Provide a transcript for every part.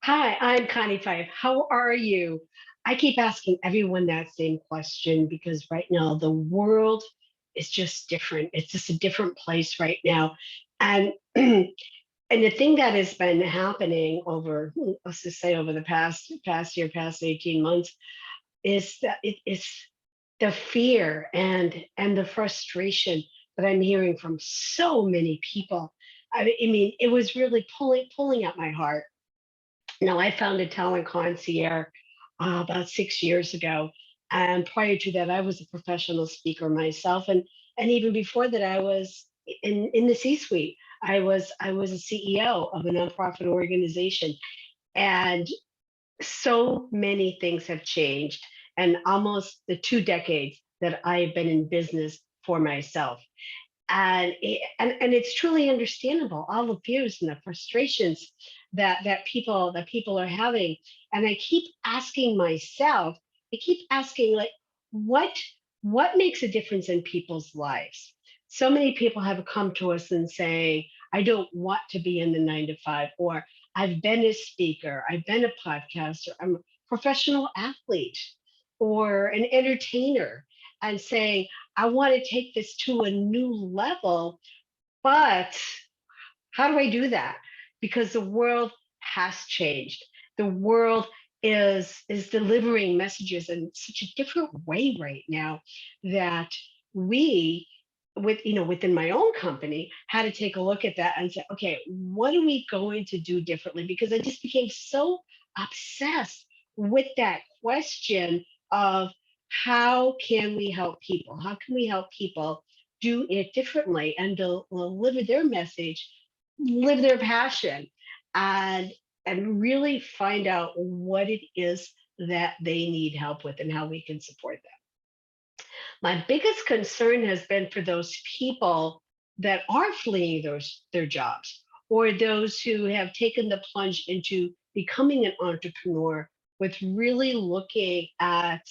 Hi, I'm Connie Pheiff. How are you? I keep asking everyone that same question because right now the world is just different. It's just a different place right now. And and the thing that has been happening over, let's just say over the past year, past 18 months, is that it is the fear and the frustration that I'm hearing from so many people. I mean, it was really pulling at my heart. Now, I founded Talent Concierge about 6 years ago, and prior to that, I was a professional speaker myself, and even before that, I was in the C-suite. I was a CEO of a nonprofit organization, and so many things have changed, and almost the 2 decades that I've been in business for myself and it's truly understandable, all the fears and the frustrations that people are having. And I keep asking myself, I keep asking, like, what what makes a difference in people's lives? So many people have come to us and say, I don't want to be in the 9 to 5, or I've been a speaker, I've been a podcaster, I'm a professional athlete or an entertainer, and saying, I want to take this to a new level, but how do I do that? Because the world has changed. The world is delivering messages in such a different way right now that we within my own company had to take a look at that and say, okay, what are we going to do differently? Because I just became so obsessed with that question of how can we help people? How can we help people do it differently and deliver their message, live their passion, and really find out what it is that they need help with and how we can support them. My biggest concern has been for those people that are fleeing their jobs, or those who have taken the plunge into becoming an entrepreneur, with really looking at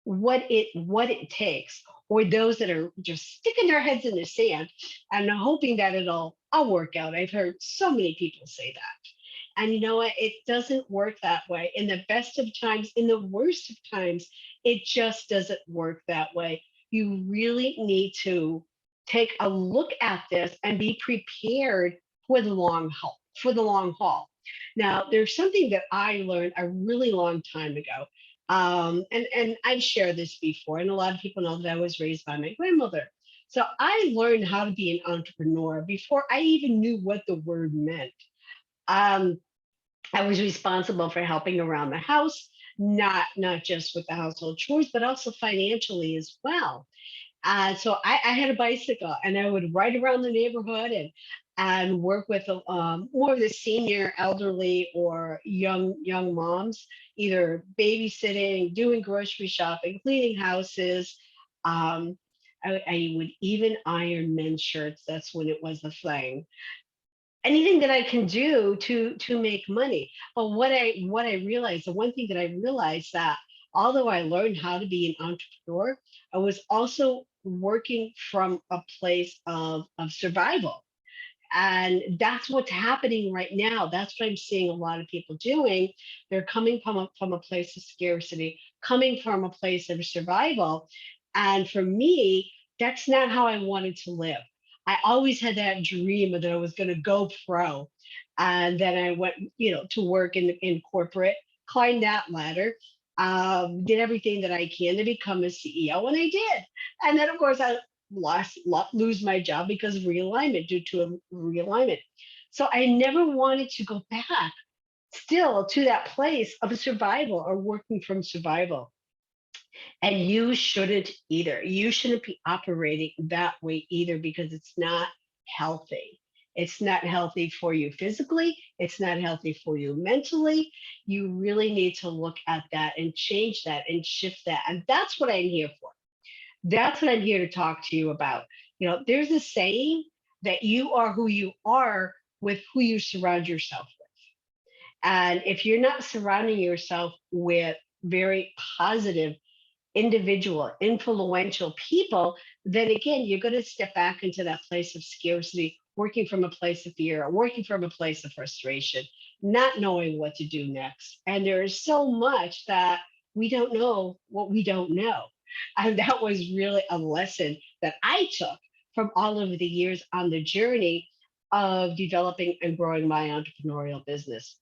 what it takes, or those that are just sticking their heads in the sand and hoping that it'll all work out. I've heard so many people say that. And you know what? It doesn't work that way. In the best of times, in the worst of times, it just doesn't work that way. You really need to take a look at this and be prepared for the long haul. For the long haul. Now, there's something that I learned a really long time ago, and I've shared this before, and a lot of people know that I was raised by my grandmother. So I learned how to be an entrepreneur before I even knew what the word meant. Um, I was responsible for helping around the house, not just with the household chores, but also financially as well. So I had a bicycle, and I would ride around the neighborhood and work with more of the senior, elderly, or young moms, either babysitting, doing grocery shopping, cleaning houses. Um, I would even iron men's shirts. That's when it was a thing. Anything that I can do to make money. But what I realized, the one thing that I realized, that although I learned how to be an entrepreneur, I was also working from a place of survival. And that's what's happening right now. That's what I'm seeing a lot of people doing. They're coming from a place of scarcity, coming from a place of survival. And for me, that's not how I wanted to live. I always had that dream that I was going to go pro. And then I went, to work in corporate, climbed that ladder, did everything that I can to become a CEO, and I did. And then, of course, I lose my job because of realignment, due to a realignment. So I never wanted to go back still to that place of survival or working from survival. And you shouldn't either. You shouldn't be operating that way either, because it's not healthy. It's not healthy for you physically. It's not healthy for you mentally. You really need to look at that and change that and shift that. And that's what I'm here for. That's what I'm here to talk to you about. There's a saying that you are who you are with who you surround yourself with. And if you're not surrounding yourself with very positive, individual, influential people, then again, you're going to step back into that place of scarcity working from a place of fear, or working from a place of frustration, not knowing what to do next. And there is so much that we don't know what we don't know. And that was really a lesson that I took from all of the years on the journey of developing and growing my entrepreneurial business.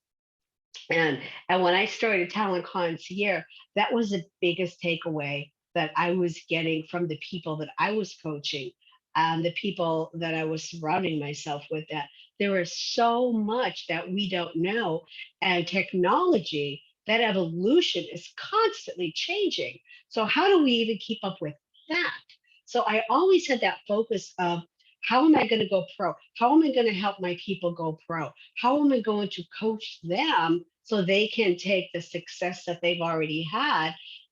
And and when I started Talent Concierge, that was the biggest takeaway that I was getting from the people that I was coaching and the people that I was surrounding myself with, that there is so much that we don't know. And technology, that evolution is constantly changing. So how do we even keep up with that? So I always had that focus of, how am I going to go pro? How am I going to help my people go pro? How am I going to coach them so they can take the success that they've already had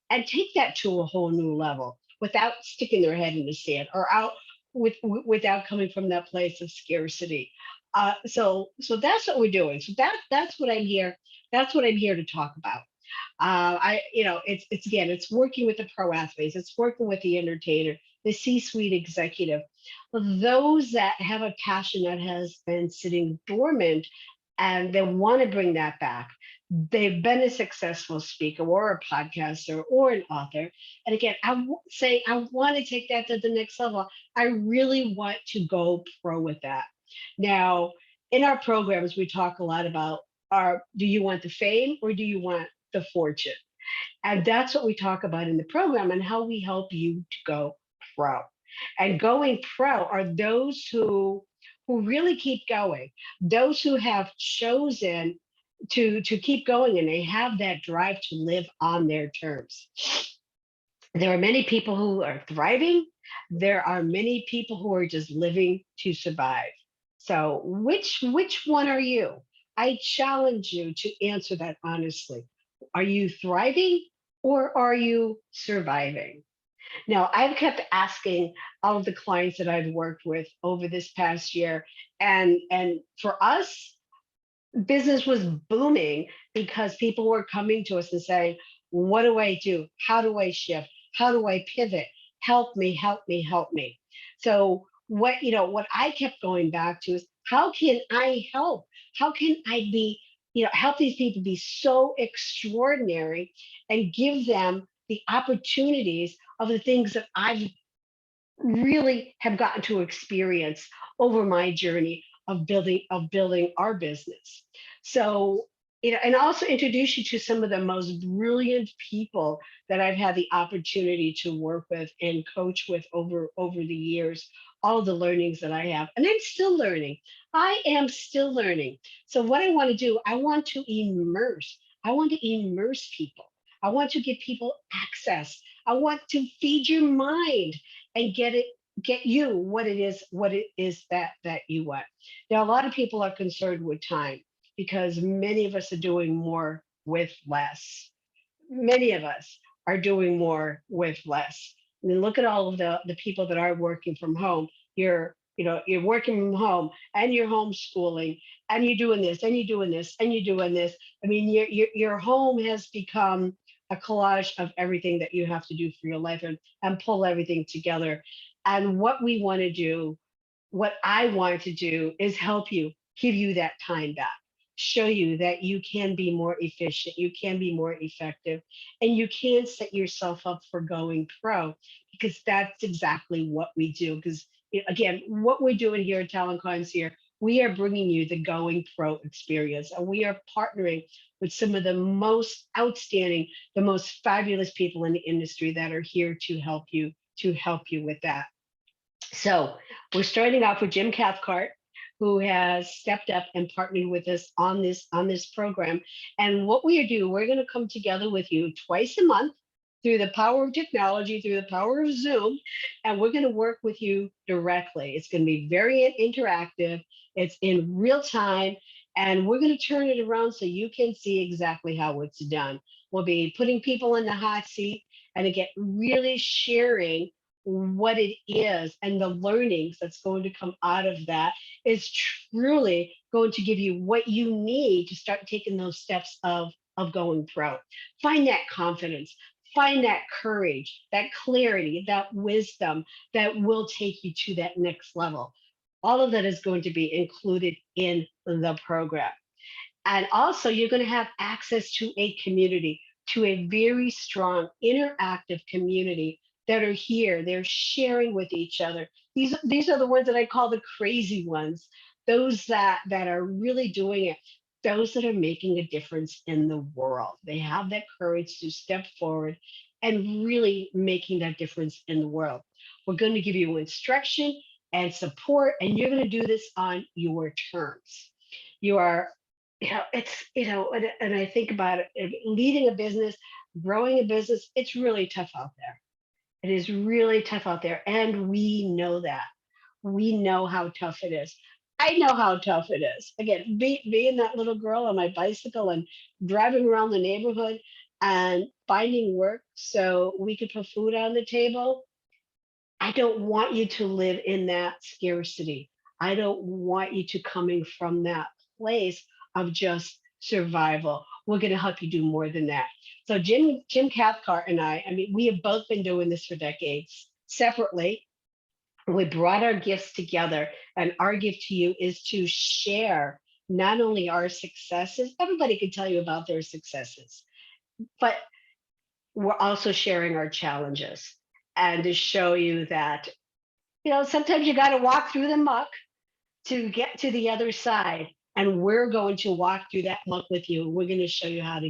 and take that to a whole new level without sticking their head in the sand, or out without coming from that place of scarcity. So that's what we're doing. So that's what I'm here. That's what I'm here to talk about. It's again, it's working with the pro athletes, it's working with the entertainer, the C-suite executive, those that have a passion that has been sitting dormant, and they want to bring that back. They've been a successful speaker or a podcaster or an author. And again, say I want to take that to the next level. I really want to go pro with that. Now, in our programs, we talk a lot about, do you want the fame or do you want the fortune? And that's what we talk about in the program, and how we help you to go pro. And going pro are those who really keep going, those who have chosen to keep going, and they have that drive to live on their terms. There are many people who are thriving. There are many people who are just living to survive. So which one are you? I challenge you to answer that honestly. Are you thriving or are you surviving? Now, I've kept asking all of the clients that I've worked with over this past year, and for us, business was booming because people were coming to us and saying, "What do I do? How do I shift? How do I pivot? Help me, help me, help me." So what I kept going back to is, how can I help? How can I be, help these people be so extraordinary and give them the opportunities of the things that I've really have gotten to experience over my journey of building our business. So, and also introduce you to some of the most brilliant people that I've had the opportunity to work with and coach with over the years, all the learnings that I have. And I'm still learning. I am still learning. So what I want to do, I want to immerse. I want to immerse people. I want to give people access. I want to feed your mind and get you what it is that you want. Now, a lot of people are concerned with time because many of us are doing more with less. Many of us are doing more with less. I mean, look at all of the people that are working from home. You're working from home, and you're homeschooling, and you're doing this, and you're doing this, and you're doing this. I mean, your home has become a collage of everything that you have to do for your life, and pull everything together. And what I want to do is help you, give you that time back, show you that you can be more efficient, you can be more effective, and you can set yourself up for going pro, because that's exactly what we do. Because again, what we're doing here at Talent Concierge, we are bringing you the going pro experience, and we are partnering with some of the most outstanding, the most fabulous people in the industry that are here to help you with that. So we're starting off with Jim Cathcart, who has stepped up and partnered with us on this program. And what we do, we're going to come together with you twice a month through the power of technology, through the power of Zoom, and we're going to work with you directly. It's going to be very interactive. It's in real time, and we're going to turn it around so you can see exactly how it's done. We'll be putting people in the hot seat, and again, really sharing what it is, and the learnings that's going to come out of that is truly going to give you what you need to start taking those steps of going pro. Find that confidence, find that courage, that clarity, that wisdom that will take you to that next level. All of that is going to be included in the program. And also, you're going to have access to a community, to a very strong, interactive community that are here. They're sharing with each other. These are the ones that I call the crazy ones. Those that are really doing it. Those that are making a difference in the world. They have that courage to step forward and really making that difference in the world. We're going to give you instruction and support, and you're going to do this on your terms. You are it's and I think about it, leading a business, growing a business, it's really tough out there. It is really tough out there, and we know that. We know how tough it is. I know how tough it is. Again, being that little girl on my bicycle and driving around the neighborhood and finding work so we could put food on the table. I don't want you to live in that scarcity. I don't want you to coming from that place of just survival. We're going to help you do more than that. So Jim Cathcart and I mean, we have both been doing this for decades separately. We brought our gifts together, and our gift to you is to share not only our successes, everybody can tell you about their successes, but we're also sharing our challenges and to show you that sometimes you got to walk through the muck to get to the other side. And we're going to walk through that muck with you. We're going to show you how to